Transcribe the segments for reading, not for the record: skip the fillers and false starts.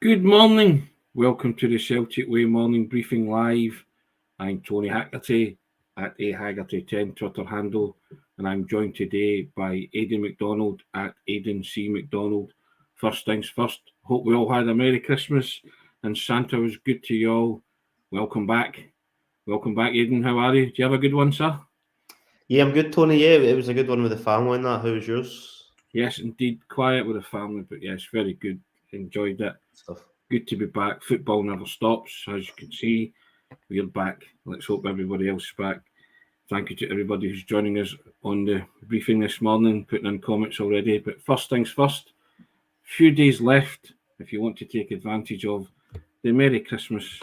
Good morning. Welcome to the Celtic Way Morning Briefing Live. I'm Tony Haggerty at Haggerty10 Twitter handle, and I'm joined today by Aidan Macdonald at Aidan C. Macdonald. First things first, hope we all had a Merry Christmas and Santa was good to you all. Welcome back. Welcome back, Aidan. How are you? Do you have a good one, sir? Yeah, I'm good, Tony. Yeah, it was a good one with the family and that. How was yours? Yes, indeed. Quiet with the family, but yes, very good. Enjoyed it. Stuff. Good to be back. Football never stops, as you can see. We're back. Let's hope everybody else is back. Thank you to everybody who's joining us on the briefing this morning, putting in comments already. But first things first, few days left if you want to take advantage of the Merry Christmas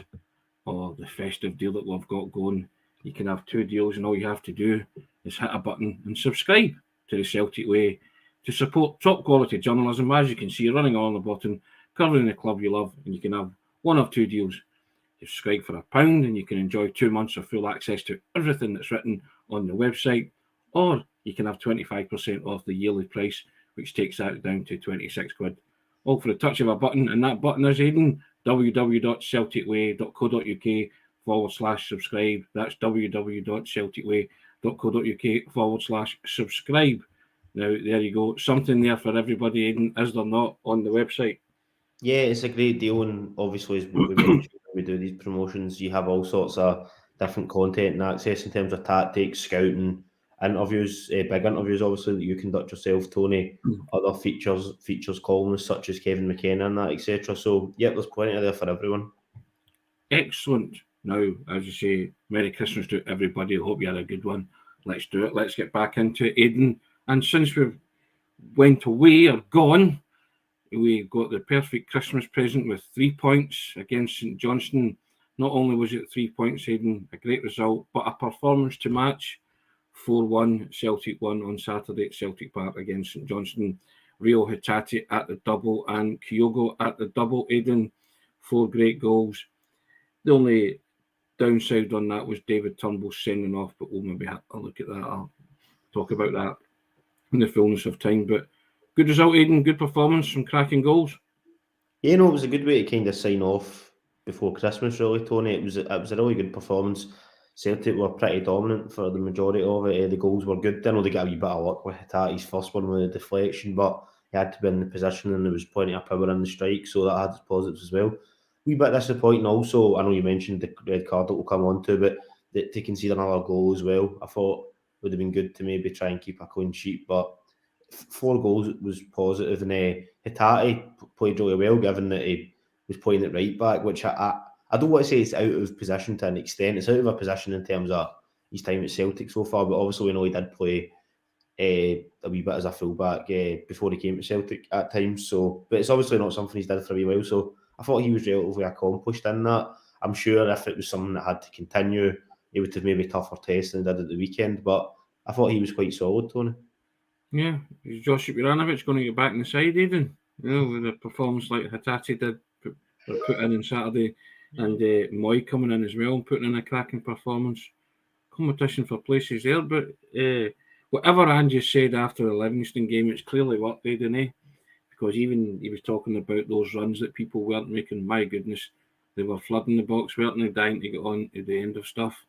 or the festive deal that we've got going. You can have two deals, and all you have to do is hit a button and subscribe to the Celtic Way to support top quality journalism. As you can see, running on the bottom, covering the club you love, and you can have one of two deals. You subscribe for £1 and you can enjoy 2 months of full access to everything that's written on the website, or you can have 25% off the yearly price, which takes that down to 26 quid. All for the touch of a button, and that button is Aidan, www.celticway.co.uk/subscribe. That's www.celticway.co.uk/subscribe. Now, there you go. Something there for everybody, Aidan, is there not, on the website? Yeah, it's a great deal, and obviously, as we mentioned, when we do these promotions, you have all sorts of different content and access in terms of tactics, scouting, interviews, big interviews, obviously, that you conduct yourself, Tony, other features columnists such as Kevin McKenna and that, etc. So, yeah, there's plenty there for everyone. Excellent. Now, as you say, Merry Christmas to everybody. I hope you had a good one. Let's do it. Let's get back into it, Aidan. And since we've went away or gone, we got the perfect Christmas present with 3 points against St Johnstone. Not only was it 3 points, Aidan, a great result, but a performance to match. 4-1, Celtic won on Saturday at Celtic Park against St Johnstone. Rio Hitati at the double and Kyogo at the double, Aidan. 4 great goals. The only downside on that was David Turnbull sending off, but we'll maybe have a look at that. I'll talk about that in the fullness of time. But good result, Aidan. Good performance, some cracking goals. Yeah, no, it was a good way to kind of sign off before Christmas, really, Tony. It was a really good performance. Celtic were pretty dominant for the majority of it. The goals were good. I know they got a wee bit of luck with Hitati's first one with a deflection, but he had to be in the position and there was plenty of power in the strike, so that had its positives as well. Wee bit disappointing also. I know you mentioned the red card that we'll come on to, but to concede another goal as well, I thought would have been good to maybe try and keep a clean sheet, but 4 goals was positive, and Hitati played really well, given that he was playing at right back, which I don't want to say it's out of position to an extent. It's out of a position in terms of his time at Celtic so far, but obviously we know he did play a wee bit as a fullback before he came to Celtic at times. So, but it's obviously not something he's did for a wee while. So I thought he was relatively accomplished in that. I'm sure if it was something that had to continue, he would have maybe tougher tests than he did at the weekend. But I thought he was quite solid, Tony. Yeah, is Josip Juranovic going to get back in the side, Aidan? You know, with a performance like Hitati did put in on Saturday, and Moy coming in as well and putting in a cracking performance. Competition for places there, but whatever Andy said after the Livingston game, it's clearly worked, didn't he? Because even he was talking about those runs that people weren't making. My goodness, they were flooding the box, weren't they? Dying to get on to the end of stuff.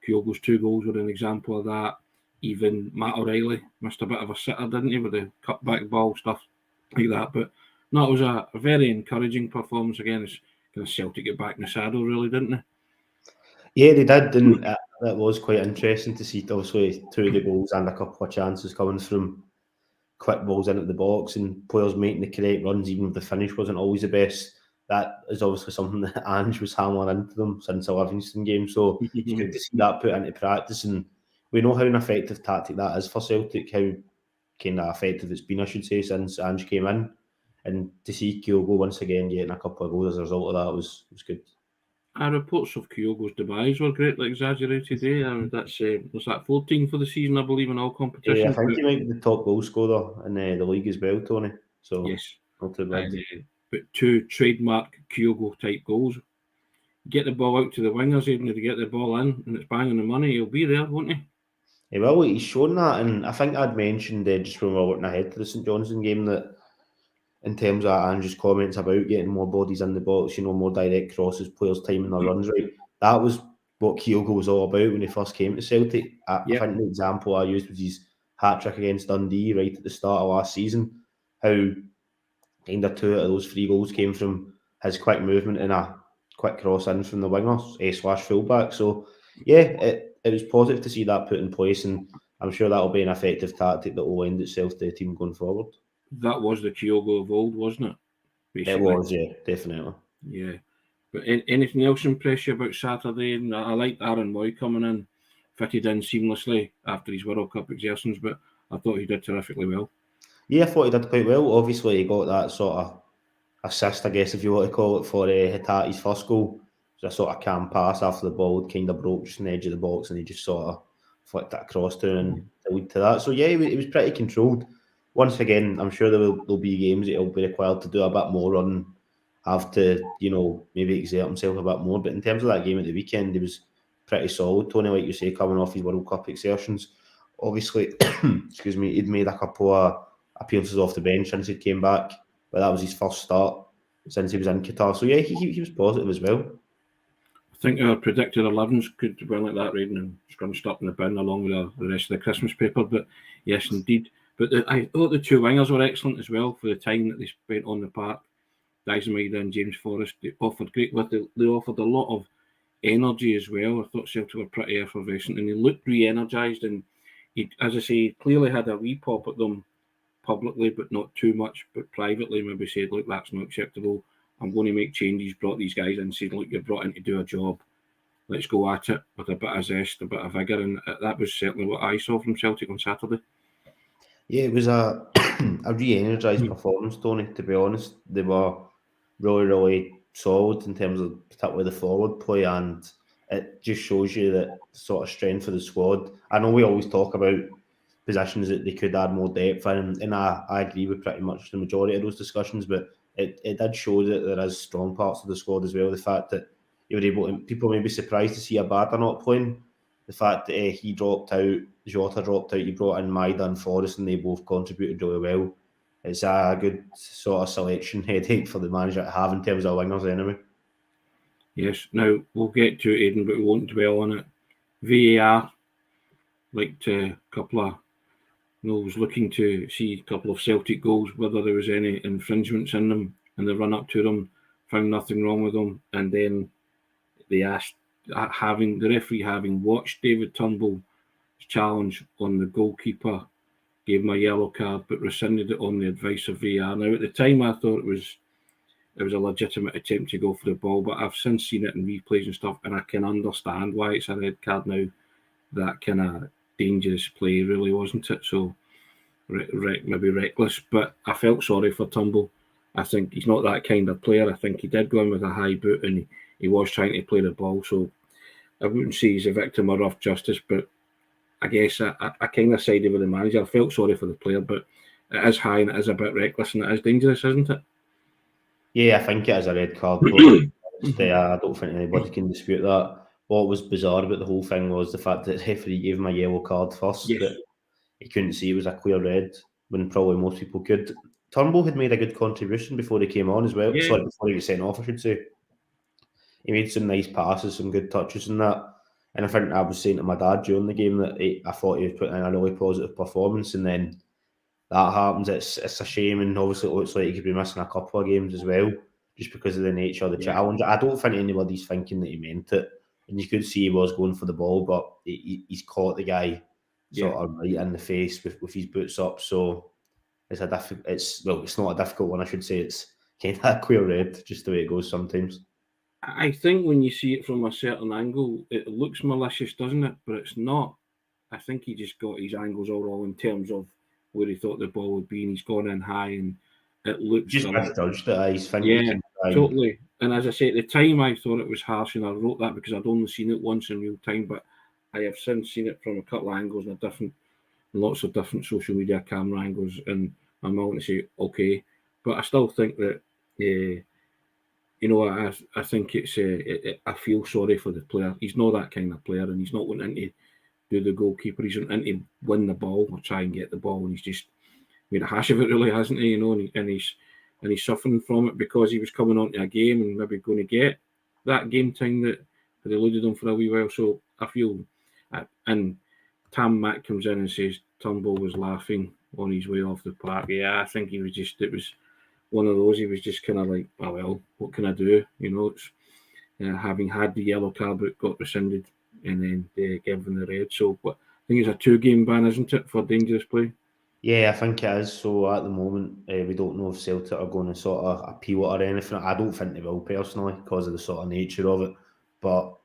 Kyogo's 2 goals were an example of that. Even Matt O'Reilly missed a bit of a sitter, didn't he, with the cutback ball, stuff like that. But no, it was a very encouraging performance again. It's kind of Celtic get back in the saddle, really, didn't they? Yeah, they did, and that was quite interesting to see. Obviously, 2 of the goals and a couple of chances coming from quick balls into the box and players making the correct runs, even if the finish wasn't always the best. That is obviously something that Ange was hammering into them since the Livingston game. So it's good to see that put into practice, and we know how an effective tactic that is for Celtic, how kind of effective it's been, I should say, since Ange came in. And to see Kyogo once again getting a couple of goals as a result of that was good. Reports of Kyogo's demise were greatly exaggerated. That's was that 14 for the season, I believe, in all competitions. I think he might be the top goal scorer in the league as well, Tony. So yes, not too bad. But 2 trademark Kyogo type goals. Get the ball out to the wingers, even to get the ball in, and it's banging the money. He'll be there, won't he? Well, he's shown that, and I think I'd mentioned just when we were looking ahead to the St Johnstone game that in terms of Andrew's comments about getting more bodies in the box, more direct crosses, players timing their runs right. That was what Kyogo was all about when he first came to Celtic. I think the example I used was his hat-trick against Dundee right at the start of last season, how kind of 2 out of those 3 goals came from his quick movement and a quick cross in from the wingers / fullback. So, it was positive to see that put in place, and I'm sure that'll be an effective tactic that will lend itself to the team going forward. That was the Kyogo of old, wasn't it? Basically. It was, yeah, definitely. Yeah. But anything else impress you about Saturday? And I liked Aaron Moy coming in, fitted in seamlessly after his World Cup exertions, but I thought he did terrifically well. Yeah, I thought he did quite well. Obviously, he got that sort of assist, I guess, if you want to call it, for Hitachi's first goal. It was a sort of calm pass after the ball kind of broke just on the edge of the box, and he just sort of flicked it across to and to lead to that. So, yeah, he was pretty controlled. Once again, I'm sure there'll be games that he'll be required to do a bit more on, have to, maybe exert himself a bit more. But in terms of that game at the weekend, he was pretty solid. Tony, like you say, coming off his World Cup exertions. Obviously, excuse me, he'd made a couple of appearances off the bench since he came back, but that was his first start since he was in Qatar. So, yeah, he was positive as well. I think our predicted 11s could win like that, Aidan, and scrunched up in the bin along with the rest of the Christmas paper. But yes, indeed. But I thought the 2 wingers were excellent as well for the time that they spent on the park. Dyson and James Forrest, they offered great with it. They offered a lot of energy as well. I thought Celtic were pretty effervescent and they looked re-energised. And he, as I say, clearly had a wee pop at them publicly, but not too much. But privately, maybe said, "Look, that's not acceptable. I'm going to make changes." Brought these guys in, said, "Look, you're brought in to do a job. Let's go at it with a bit of zest, a bit of vigour." And that was certainly what I saw from Celtic on Saturday. Yeah, it was a re-energised performance, Tony, to be honest. They were really, really solid in terms of particularly the forward play, and it just shows you that sort of strength of the squad. I know we always talk about positions that they could add more depth in, and I agree with pretty much the majority of those discussions, but it did show that there is strong parts of the squad as well. The fact that you were able to, people may be surprised to see Abada not playing. The fact that he dropped out, Jota dropped out, you brought in Maida and Forrest, and they both contributed really well. It's a good sort of selection headache for the manager to have in terms of wingers anyway. Yes, now we'll get to Aidan, but we won't dwell on it. VAR, like a couple of, was looking to see a couple of Celtic goals, whether there was any infringements in them, and the run up to them, found nothing wrong with them, and then they asked, the referee having watched David Turnbull's challenge on the goalkeeper, gave him a yellow card, but rescinded it on the advice of VAR. Now, at the time, I thought it was a legitimate attempt to go for the ball, but I've since seen it in replays and stuff, and I can understand why it's a red card now. That kind of dangerous play, really, wasn't it? So, maybe reckless, but I felt sorry for Turnbull. I think he's not that kind of player. I think he did go in with a high boot, and he was trying to play the ball, so I wouldn't say he's a victim of rough justice, but I guess I kind of sided with the manager. I felt sorry for the player, but it is high and it is a bit reckless and it is dangerous, isn't it? Yeah, I think it is a red card. I don't think anybody can dispute that. What was bizarre about the whole thing was the fact that the referee gave him a yellow card first, Yes. that he couldn't see it was a clear red, when probably most people could. Turnbull had made a good contribution before he came on as well. Yeah. Sorry, before he was sent off, I should say. He made some nice passes, some good touches and that. And I think I was saying to my dad during the game that I thought he was putting in a really positive performance, and then that happens. It's a shame, and obviously it looks like he could be missing a couple of games as well, just because of the nature of the challenge. I don't think anybody's thinking that he meant it, and you could see he was going for the ball, but he's caught the guy sort of right in the face with his boots up. So it's it's not a difficult one, I should say. It's kind of a clear red, just the way it goes sometimes. I think when you see it from a certain angle, it looks malicious, doesn't it? But it's not. I think he just got his angles all wrong in terms of where he thought the ball would be, and he's gone in high, and it looks just misjudged it. He's thinking, totally. And as I say, at the time, I thought it was harsh, and I wrote that because I'd only seen it once in real time. But I have since seen it from a couple of angles and lots of different social media camera angles, and I'm going to say okay, but I still think that. I think it's. I feel sorry for the player. He's not that kind of player, and he's not wanting to do the goalkeeper. He's wanting to win the ball or try and get the ball, and he's just made a hash of it, really, hasn't he? And and he's suffering from it because he was coming onto a game and maybe going to get that game time that had eluded him for a wee while. So I feel, and Tam Mack comes in and says Turnbull was laughing on his way off the park. Yeah, I think he was just, it was one of those, he was just kind of like, oh, well, what can I do? You know, it's having had the yellow card but got rescinded and then given the red. So, but I think it's a 2-game ban, isn't it, for dangerous play? Yeah, I think it is. So at the moment, we don't know if Celtic are going to sort of appeal it or anything. I don't think they will personally because of the sort of nature of it. But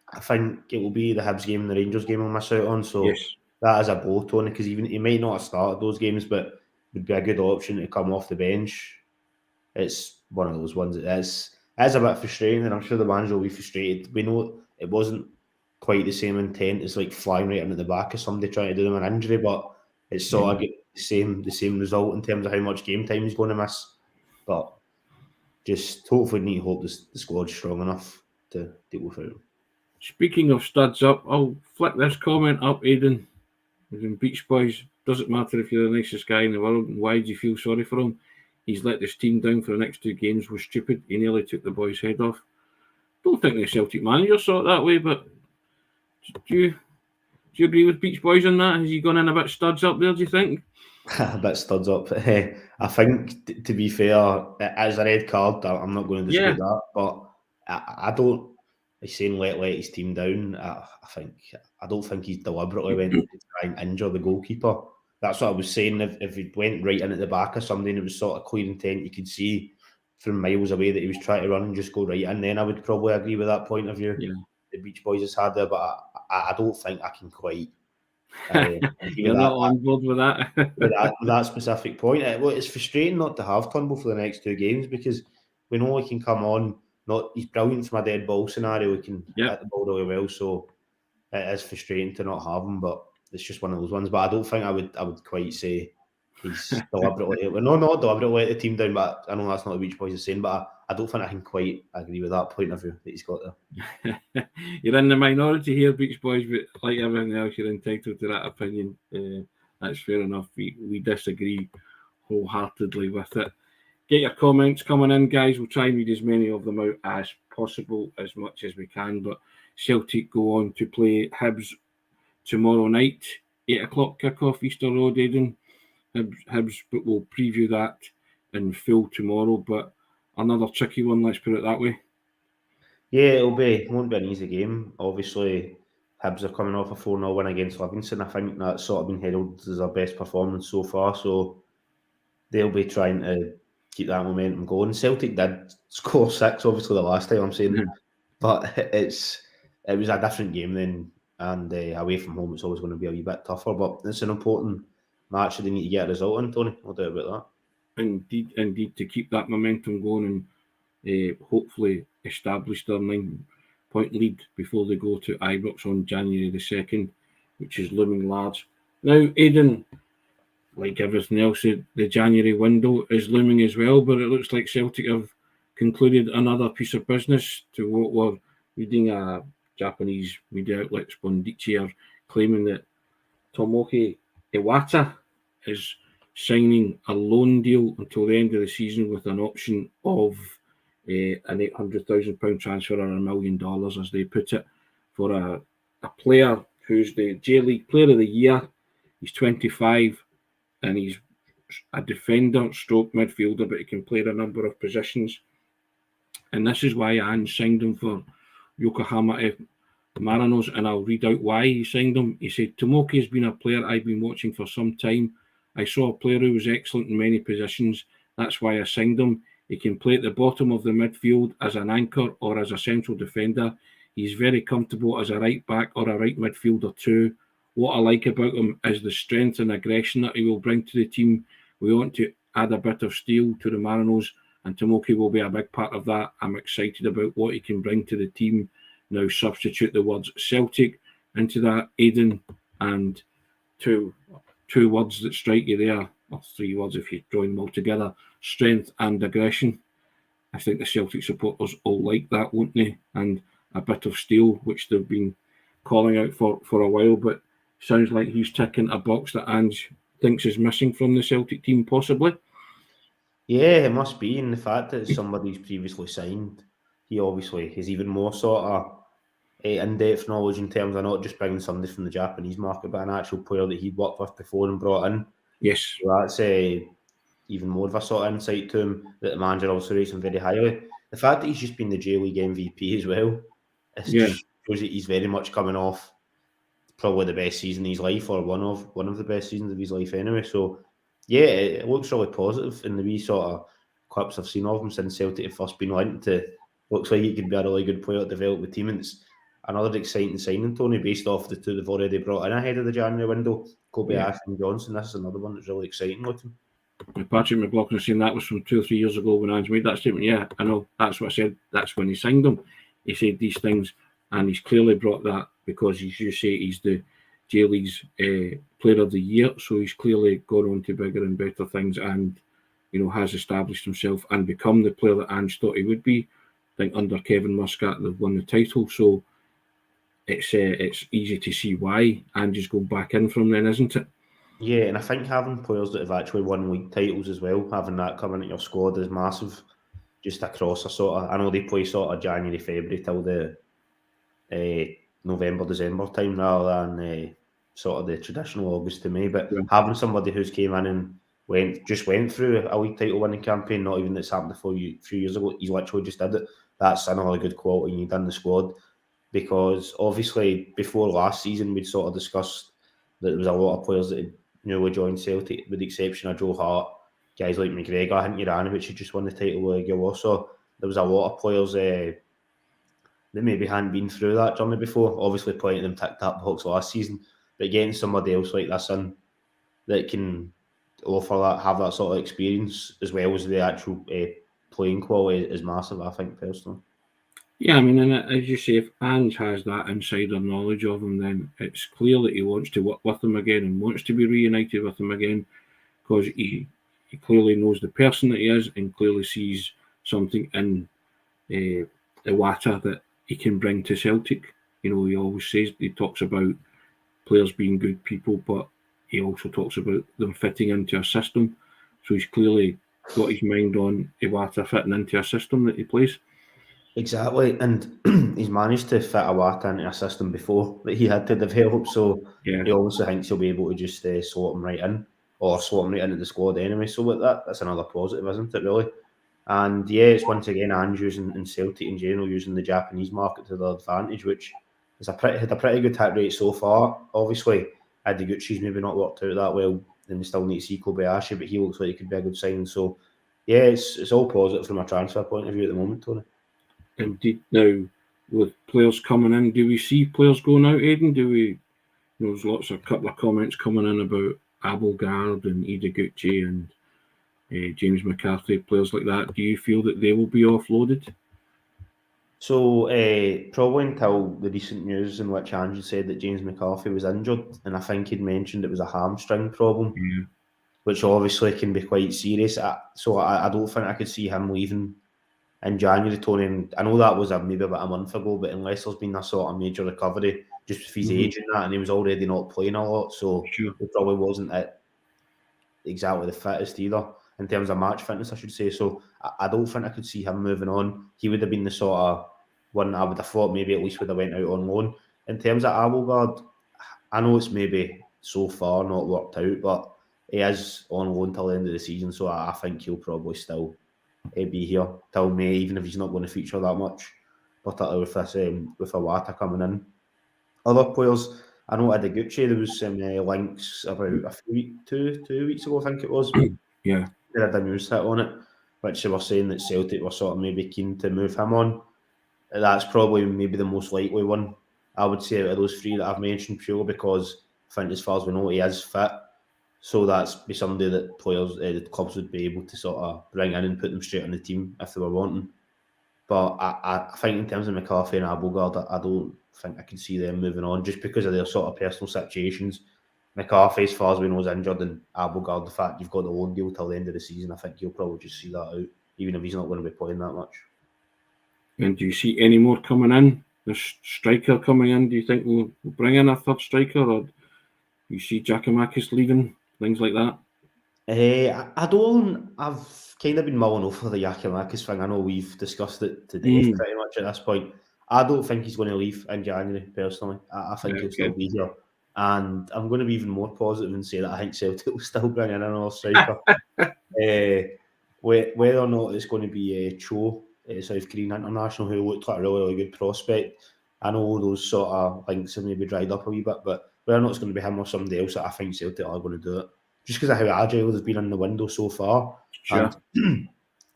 I think it will be the Hibs game and the Rangers game we'll miss out on. So Yes. that is a blow to him because even he might not have started those games, but would be a good option to come off the bench. It's one of those ones. It is a bit frustrating, and I'm sure the manager will be frustrated. We know it wasn't quite the same intent as like flying right into the back of somebody trying to do them an injury, but it's sort of get the same result in terms of how much game time he's going to miss. But just hopefully need to hope the squad's strong enough to deal with it. Speaking of studs up, I'll flick this comment up, Aidan. In Beach Boys, doesn't matter if you're the nicest guy in the world, and why do you feel sorry for him? He's let this team down for the next 2 games, was stupid. He nearly took the boy's head off. Don't think the Celtic manager saw it that way, but do you agree with Beach Boys on that? Has he gone in a bit studs up there, do you think? A bit studs up. I think, to be fair, as a red card, I'm not going to dispute that, but I don't. He's saying let his team down. I don't think he's deliberately went to try and injure the goalkeeper. That's what I was saying. If he went right into the back of somebody and it was sort of clear intent, you could see from miles away that he was trying to run and just go right in. Then I would probably agree with that point of view. Yeah. The Beach Boys has had there, but I don't think I can quite. You're not on board with that. with that specific point. It's frustrating not to have Turnbull for the next 2 games because we know he can come on. He's brilliant from a dead ball scenario. He can hit the ball really well. So it is frustrating to not have him, but it's just one of those ones. But I don't think I would quite say he's deliberately. No, not deliberately let the team down. But I know that's not what Beach Boys is saying. But I don't think I can quite agree with that point of view that he's got there. You're in the minority here, Beach Boys, but like everything else, you're entitled to that opinion. That's fair enough. We disagree wholeheartedly with it. Get your comments coming in, guys. We'll try and read as many of them out as possible, as much as we can. But Celtic go on to play Hibs tomorrow night, 8 o'clock kickoff, Easter Road, Aidan. Hibs, but we'll preview that in full tomorrow. But another tricky one, let's put it that way. Yeah, it won't be an easy game. Obviously, Hibs are coming off a 4-0 win against Livingston. I think that's sort of been heralded as their best performance so far. So they'll be trying to keep that momentum going. Celtic did score 6, obviously, the last time I'm saying, but it was a different game then, and away from home it's always going to be a wee bit tougher. But it's an important match that they need to get a result in, Tony. No doubt about that. Indeed, to keep that momentum going and hopefully establish their 9-point lead before they go to Ibrox on January the 2nd, which is looming large. Now, Aidan, like everything else, the January window is looming as well, but it looks like Celtic have concluded another piece of business. To what we're reading, a Japanese media outlet, Spondici, are claiming that Tomoki Iwata is signing a loan deal until the end of the season with an option of an £800,000 transfer or $1 million, as they put it, for a player who's the J-League Player of the Year. He's 25 and he's a defender stroke midfielder, but he can play a number of positions. And this is why Anne signed him for Yokohama Marinos, and I'll read out why he signed him. He said, Tomoki has been a player I've been watching for some time. I saw a player who was excellent in many positions. That's why I signed him. He can play at the bottom of the midfield as an anchor or as a central defender. He's very comfortable as a right back or a right midfielder too. What I like about him is the strength and aggression that he will bring to the team. We want to add a bit of steel to the Marinos, and Tomoki will be a big part of that. I'm excited about what he can bring to the team. Now substitute the words Celtic into that, Aidan, and two words that strike you there, or 3 words if you join them all together: strength and aggression. I think the Celtic supporters all like that, won't they? And a bit of steel, which they've been calling out for a while, but sounds like he's ticking a box that Ange thinks is missing from the Celtic team, possibly. Yeah, it must be. And the fact that somebody's previously signed, he obviously has even more sort of in-depth knowledge in terms of not just bringing somebody from the Japanese market, but an actual player that he'd worked with before and brought in. Yes. So that's even more of a sort of insight to him that the manager also rates him very highly. The fact that he's just been the J League MVP as well, it Yeah. just shows that he's very much coming off probably the best season of his life, or one of the best seasons of his life anyway. So yeah, it looks really positive in the wee sort of clips I've seen of him since Celtic have first been linked to. Looks like he could be a really good player to develop the team. And it's another exciting signing, Tony, based off the two they've already brought in ahead of the January window. Kobe Yeah. Ash and Johnson. This is another one that's really exciting looking. Patrick McLaughlin saying that was from 2 or 3 years ago when Ange made that statement. Yeah, I know. That's what I said. That's when he signed him. He said these things, and he's clearly brought that because, as you say, he's the J League's Player of the Year. So he's clearly gone on to bigger and better things, and has established himself and become the player that Ange thought he would be. I think under Kevin Muscat they've won the title, so it's easy to see why Ange is going back in from then, isn't it? Yeah, and I think having players that have actually won league titles as well, having that coming into your squad is massive. Just across a sort of, I know they play sort of January, February till the November, December time rather than sort of the traditional August to May. But Yeah. having somebody who's came in and went through a league title winning campaign, not even that's happened a few years ago, he's literally just did it. That's another good quality you need in the squad, because obviously before last season we'd sort of discussed that there was a lot of players that had newly joined Celtic, with the exception of Joe Hart, guys like McGregor. I think Juranovic had just won the title with Gil. So there was a lot of players that maybe hadn't been through that journey before. Obviously, plenty of them ticked that box last season, but getting somebody else like this in that can offer that, have that sort of experience as well as the actual playing quality is massive, I think, personally. Yeah, I mean, and as you say, if Ange has that insider knowledge of him, then it's clear that he wants to work with him again and wants to be reunited with him again, because he clearly knows the person that he is and clearly sees something in Iwata that he can bring to Celtic. He always says, he talks about players being good people, but he also talks about them fitting into a system. So he's clearly got his mind on Iwata fitting into a system that he plays. Exactly, and he's managed to fit Iwata into a system before that he had to develop, so Yeah. he obviously thinks he'll be able to just slot him right in, or slot him right into the squad anyway. So with that's another positive, isn't it, really? And yeah, it's once again Ange using, and Celtic in general, using the Japanese market to their advantage, which had a pretty good hit rate so far. Obviously, Haggerty's maybe not worked out that well, and we still need to see Kobayashi, but he looks like he could be a good signing. So yeah, it's all positive from a transfer point of view at the moment, Tony. Indeed. Now, with players coming in, do we see players going out, Aidan? Do we? There's lots of couple of comments coming in about Abelgard and Ideguchi and James McCarthy, players like that. Do you feel that they will be offloaded? So probably until the recent news in which Andrew said that James McCarthy was injured, and I think he'd mentioned it was a hamstring problem, Yeah. which obviously can be quite serious. So I don't think I could see him leaving in January, Tony. And I know that was maybe about a month ago, but unless there's been a sort of major recovery just with his age and that, and he was already not playing a lot, so Sure. he probably wasn't exactly the fittest either in terms of match fitness, I should say. So I don't think I could see him moving on. He would have been the sort of one I would have thought maybe at least would have went out on loan. In terms of Abelgard, I know it's maybe so far not worked out, but he is on loan till the end of the season, so I think he'll probably still be here till May, even if he's not going to feature that much. Particularly with this with Iwata coming in. Other players, I know Ideguchi, there was some links about a few two weeks ago, I think it was. Yeah. They had a news hit on it, which they were saying that Celtic were sort of maybe keen to move him on. That's probably maybe the most likely one, I would say, out of those three that I've mentioned, purely because I think, as far as we know, he is fit. So that's be somebody that players, the clubs would be able to sort of bring in and put them straight on the team if they were wanting. But I think in terms of McCarthy and Abelgard, I don't think I can see them moving on just because of their sort of personal situations. McCarthy, as far as we know, is injured, and Abelgard, the fact you've got the loan deal till the end of the season, I think he'll probably just see that out, even if he's not going to be playing that much. And do you see any more coming in? The striker coming in, do you think we'll bring in a third striker, or you see Giacomakis leaving, things like that? I don't. I've kind of been mulling over the Yakimakis thing. I know we've discussed it to death pretty much at this point. I don't think he's going to leave in January, personally. I think he'll still be here. And I'm going to be even more positive and say that I think Celtic will still bring in another striker. Whether or not it's going to be Cho, South Korean international, who looked like a really good prospect. I know those sort of links have maybe dried up a wee bit, but whether or not it's going to be him or somebody else, I think Celtic are going to do it. Just because of how agile they've been in the window so far. Sure. And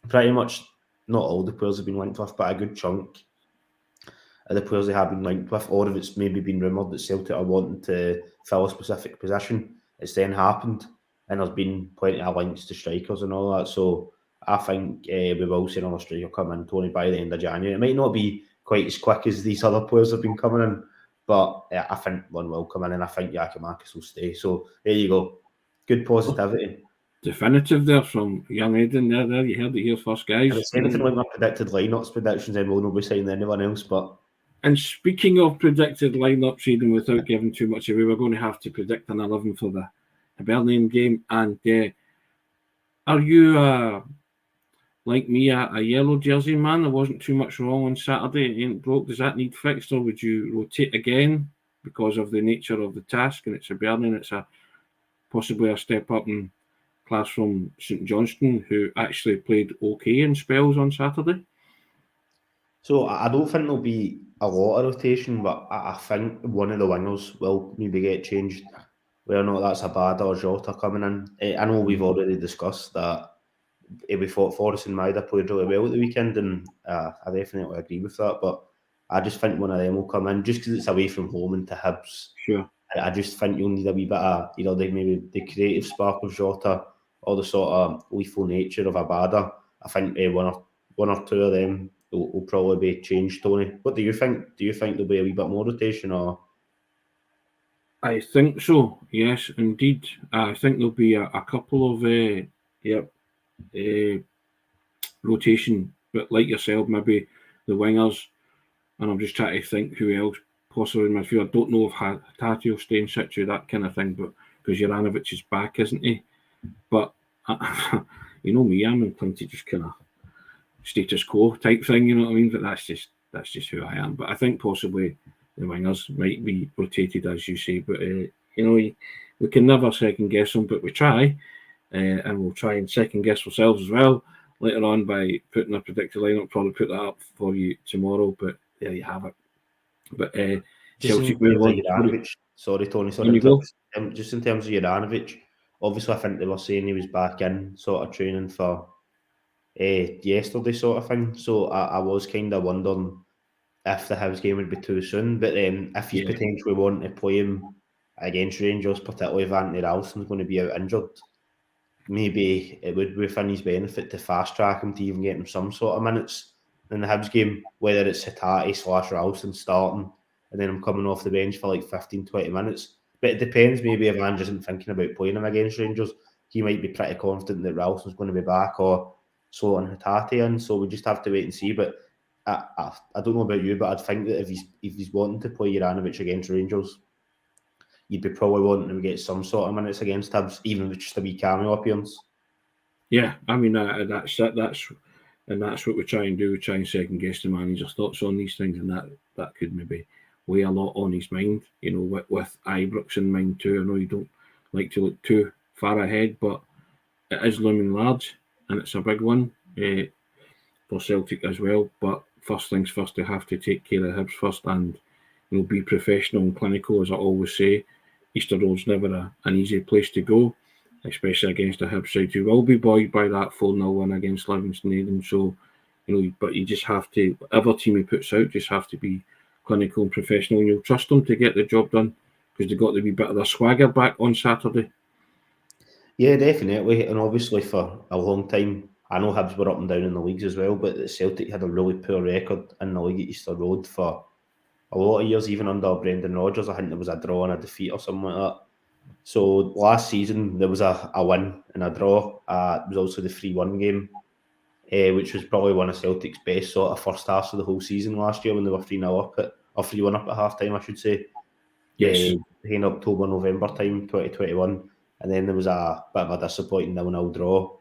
pretty much not all the players have been linked with, but a good chunk of the players they have been linked with, or if it's maybe been rumoured that Celtic are wanting to fill a specific position, it's then happened, and there's been plenty of links to strikers and all that. So I think we will see another striker come in, Tony, by the end of January. It might not be quite as quick as these other players have been coming in, but I think one will come in, and I think Yakimakis will stay. So there you go. Good positivity. Definitive there from young Aidan there. You heard it here first, guys. If it's anything like my predicted lineups predictions, then we'll not be signing anyone else. But and speaking of predicted lineups, Aidan, without giving too much away, we're going to have to predict an 11 for the Hibernian game. And are you like me, a yellow jersey man? There wasn't too much wrong on Saturday. It ain't broke. Does that need fixed, or would you rotate again because of the nature of the task? And it's Hibernian. It's possibly a step up in class from St Johnstone, who actually played okay in spells on Saturday. So I don't think there'll be a lot of rotation, but I think one of the wingers will maybe get changed. Whether or not that's Abada or Jota coming in. I know we've already discussed that we thought Forrest and Maida played really well at the weekend, and I definitely agree with that. But I just think one of them will come in just because it's away from home and to Hibs. Sure. I just think you'll need a wee bit of, maybe the creative spark of Jota or the sort of lethal nature of Abada. I think one or two of them will probably be changed, Tony. What do you think? Do you think there'll be a wee bit more rotation, or? I think so. Yes, indeed. I think there'll be a couple of rotation, but like yourself, maybe the wingers. And I'm just trying to think who else possibly in midfield. I don't know if Haggerty will stay in situ, that kind of thing, but because Juranovic is back, isn't he? But you know me, I'm inclined to just kind of status quo type thing, you know what I mean? But that's just who I am. But I think possibly the wingers might be rotated, as you say. But we can never second guess them, but we try, and we'll try and second guess ourselves as well later on by putting a predicted lineup. Probably put that up for you tomorrow. But there you have it. But Celtic move on. Sorry, Tony. Sorry. Just in terms of Juranovic, obviously I think they were saying he was back in sort of training for yesterday sort of thing. So I was kind of wondering if the Hibs game would be too soon. But then if you potentially want to play him against Rangers, particularly if Anthony Ralston's going to be out injured, maybe it would be within his benefit to fast track him to even get him some sort of minutes in the Hibs game, whether it's Haggerty / Ralston starting and then I'm coming off the bench for like 15-20 minutes. But it depends, maybe if Ange isn't thinking about playing him against Rangers, he might be pretty confident that Ralston's going to be back or slotting Haggerty in, so we just have to wait and see. But I don't know about you, but I'd think that if he's wanting to play Juranovic against Rangers, you'd be probably wanting him to get some sort of minutes against Hibs, even with just a wee cameo appearance. Yeah, I mean that's what we try and do. We try and second guess the manager's thoughts on these things, and that could maybe weigh a lot on his mind. With Ibrox in mind too. I know you don't like to look too far ahead, but it is looming large, and it's a big one for Celtic as well. But first things first, they have to take care of Hibs first, and be professional and clinical, as I always say. Easter Road's never an easy place to go, especially against a Hibs side who will be buoyed by that 4-0 win against Livingston Aidan. So, but you just have to, whatever team he puts out, just have to be clinical and professional, and you'll trust them to get the job done because they've got to be a bit of their swagger back on Saturday. Yeah, definitely. And obviously for a long time, I know Hibs were up and down in the leagues as well, but Celtic had a really poor record in the league at Easter Road for a lot of years, even under Brendan Rodgers. I think there was a draw and a defeat or something like that. So last season, there was a win and a draw. It was also the 3-1 game, which was probably one of Celtic's best sort of first halves of the whole season last year when they were 3-0 up or 3-1 up at half time, I should say. Yes. In October, November time, 2021. And then there was a bit of a disappointing 0-0 draw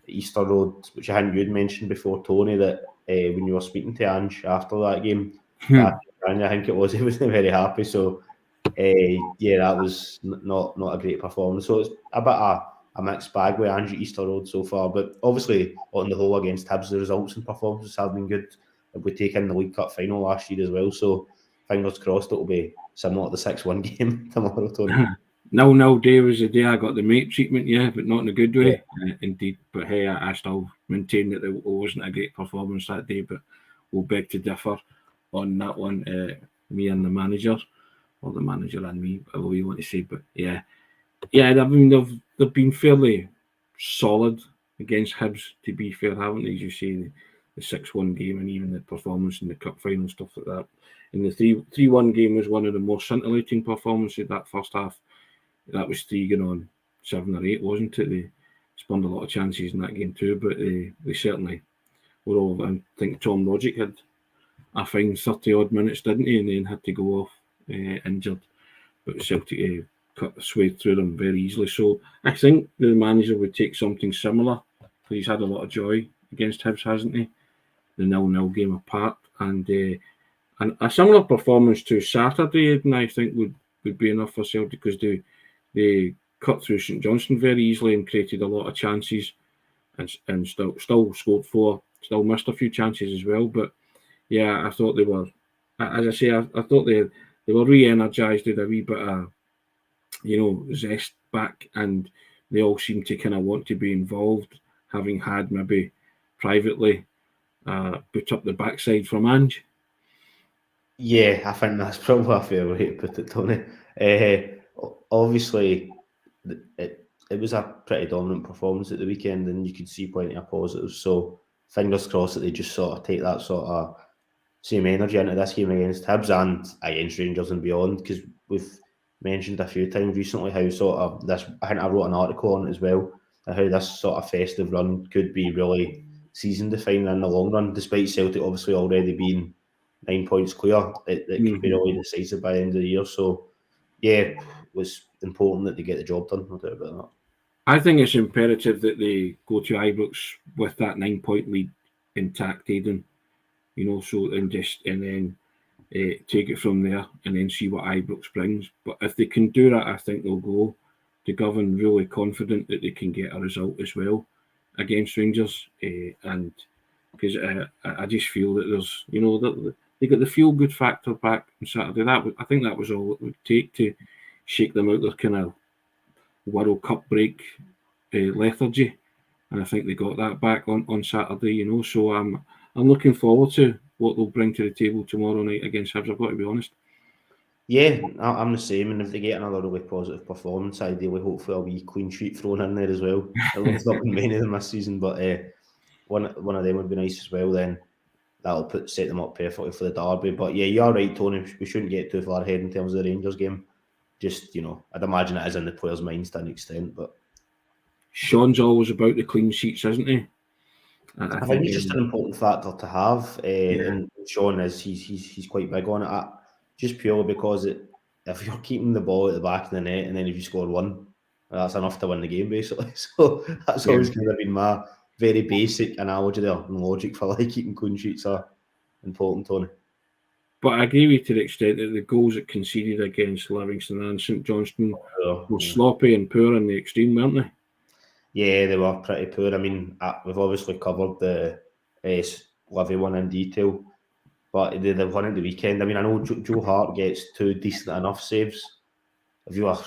Easter Road, which I think you'd mentioned before, Tony, that when you were speaking to Ange after that game, I think it was, he wasn't very happy. So, that was not a great performance. So it's a bit of a mixed bag with Ange at Easter Road so far. But obviously, on the whole, against Hibs, the results and performances have been good. We take in the League Cup final last year as well. So fingers crossed it'll be similar to the 6-1 game tomorrow, Tony. 0-0 day was the day I got the mate treatment, but not in a good way, indeed. But hey, I still maintain that it wasn't a great performance that day, but we'll beg to differ on that one, me and the manager, or the manager and me, whatever you want to say. But I mean, they've been fairly solid against Hibs, to be fair, haven't they? As you say, the 6-1 game and even the performance in the cup final, stuff like that. And the 3-1 game was one of the more scintillating performances that first half. That was 3 going on 7 or 8, wasn't it? They spawned a lot of chances in that game too, but they certainly were all. I think Tom Logic had a fine 30-odd minutes, didn't he? And then had to go off injured. But Celtic swayed through them very easily. So I think the manager would take something similar, because he's had a lot of joy against Hibs, hasn't he? The 0-0 game apart. And a similar performance to Saturday, and I think would be enough for Celtic, because they cut through St Johnstone very easily and created a lot of chances, and still scored 4, still missed a few chances as well. But I thought they were, as I say, I thought they were re-energised with a wee bit of, zest back, and they all seemed to kind of want to be involved, having had maybe privately put up the backside from Ange. Yeah, I think that's probably a fair way to put it, Tony. Obviously, it was a pretty dominant performance at the weekend, and you could see plenty of positives. So fingers crossed that they just sort of take that sort of same energy into this game against Hibs and against Rangers and beyond, because we've mentioned a few times recently how sort of this. I think I wrote an article on it as well, how this sort of festive run could be really season defining in the long run, despite Celtic obviously already being 9 points clear. It could be really decisive by the end of the year. So it was important that they get the job done, no doubt about that. I think it's imperative that they go to Ibrox with that 9-point lead intact, Aidan. And then take it from there, and then see what Ibrox brings. But if they can do that, I think they'll go to Govan really confident that they can get a result as well against Rangers. And because I just feel that there's, they got the feel-good factor back on Saturday. I think that was all it would take to shake them out their kind of World Cup break lethargy, and I think they got that back on Saturday. So I'm looking forward to what they'll bring to the table tomorrow night against Hibs, I've got to be honest. Yeah, I'm the same, and if they get another really positive performance, ideally, hopefully, a wee clean sheet thrown in there as well. There's not been many of them this season, but one of them would be nice as well. Then that'll set them up perfectly for the derby. But you're right, Tony. We shouldn't get too far ahead in terms of the Rangers game. Just I'd imagine it is in the players' minds to an extent, but Sean's always about the clean sheets, isn't he? I think it's just an important factor to have, and Sean he's quite big on it. Just purely because if you're keeping the ball at the back of the net and then if you score 1, that's enough to win the game basically. So that's always kind of been my very basic analogy there and logic for keeping clean sheets are important, Tony. But I agree with you to the extent that the goals it conceded against Livingston and St Johnstone were sloppy and poor in the extreme, weren't they? Yeah, they were pretty poor. I mean, we've obviously covered the Livy one in detail, but the one at the weekend, I mean, I know Joe Hart gets 2 decent enough saves. If you are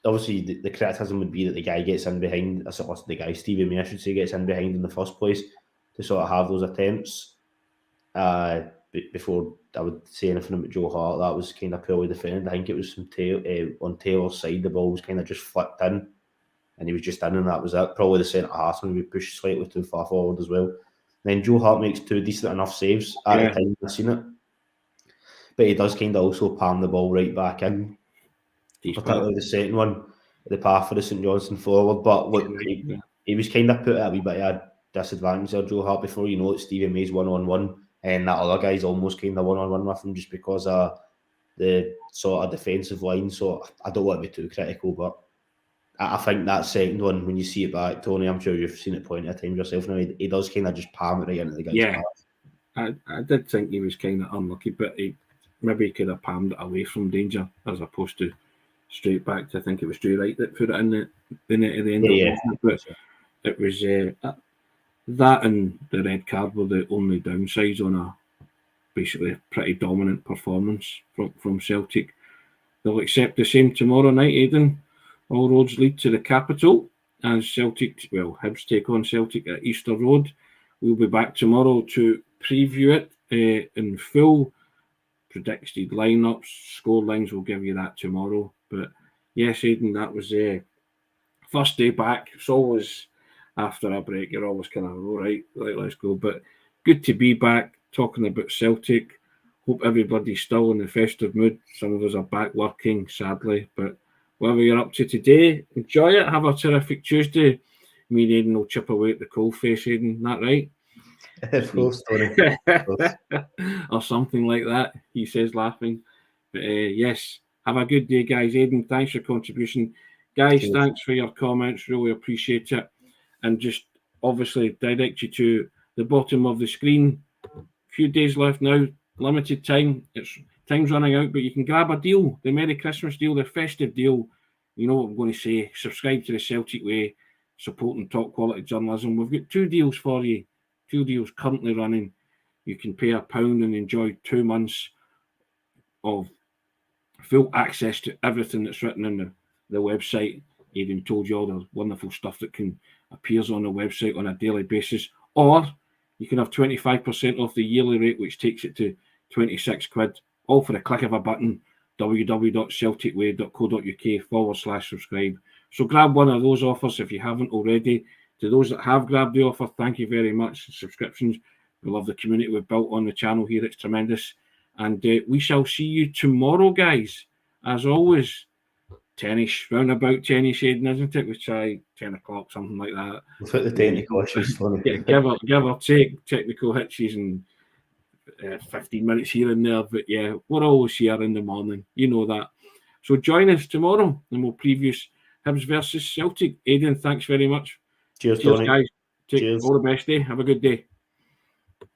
obviously the criticism would be that the guy gets in behind, the guy Stevie May, I should say, gets in behind in the first place to sort of have those attempts. Before I would say anything about Joe Hart, that was kind of poorly defended. I think it was on Taylor's side, the ball was kind of just flicked in, and he was just in, and that was it. Probably the centre half when we pushed slightly too far forward as well. And then Joe Hart makes 2 decent enough saves at the time I've seen it, but he does kind of also palm the ball right back in, particularly the second one, the path for the St Johnstone forward. But look, he was kind of put at a wee bit of a disadvantage there, Joe Hart. Before you know it, Stevie May's 1-on-1, and that other guy's almost kind of 1-on-1 with him just because of the sort of defensive line. So I don't want to be too critical, but I think that second one, when you see it back, Tony, I'm sure you've seen it plenty of times yourself now, he does kind of just palm it right into the guy's path. I did think he was kind of unlucky, but he could have palmed it away from danger as opposed to straight back to, I think it was Drew Wright that put it in the net at the end of it. But it was that and the red card were the only downsides on a basically a pretty dominant performance from Celtic. They'll accept the same tomorrow night, Aidan. All roads lead to the capital as Hibs take on Celtic at Easter Road. We'll be back tomorrow to preview it in full. Predicted lineups, score lines, we'll give you that tomorrow. But yes, Aidan, that was first day back. It's always after a break, you're always kind of, all right, let's go. But good to be back talking about Celtic. Hope everybody's still in the festive mood. Some of us are back working, sadly, but whatever you're up to today, enjoy it. Have a terrific Tuesday. Me and Aidan will chip away at the coal face, Aidan. Isn't that right? Of course, Tony. Or something like that, he says, laughing. But yes, have a good day, guys. Aidan, thanks for your contribution. Guys, thanks for your comments. Really appreciate it. And just obviously direct you to the bottom of the screen. A few days left now. Limited time. Time's running out, but you can grab a deal. The Merry Christmas deal, the festive deal. You know what I'm going to say. Subscribe to the Celtic Way, supporting top quality journalism. We've got 2 deals for you. 2 deals currently running. You can pay £1 and enjoy 2 months of full access to everything that's written in the website. Aidan told you all the wonderful stuff that appears on the website on a daily basis. Or you can have 25% off the yearly rate, which takes it to 26 quid, all for the click of a button, www.celticway.co.uk/subscribe. So grab one of those offers if you haven't already. To those that have grabbed the offer, thank you very much. Subscriptions, we love the community we've built on the channel here. It's tremendous. And we shall see you tomorrow, guys. As always, tennis, roundabout tennis, Aidan, isn't it? We try 10 o'clock, something like that. Without the technical issues, Tony. Yeah, give or take technical hitches and 15 minutes here and there. But yeah, we're always here in the morning. You know that. So join us tomorrow and we'll preview Hibs versus Celtic. Aidan, thanks very much. Cheers, Tony. Guys. Cheers. All the best day. Have a good day.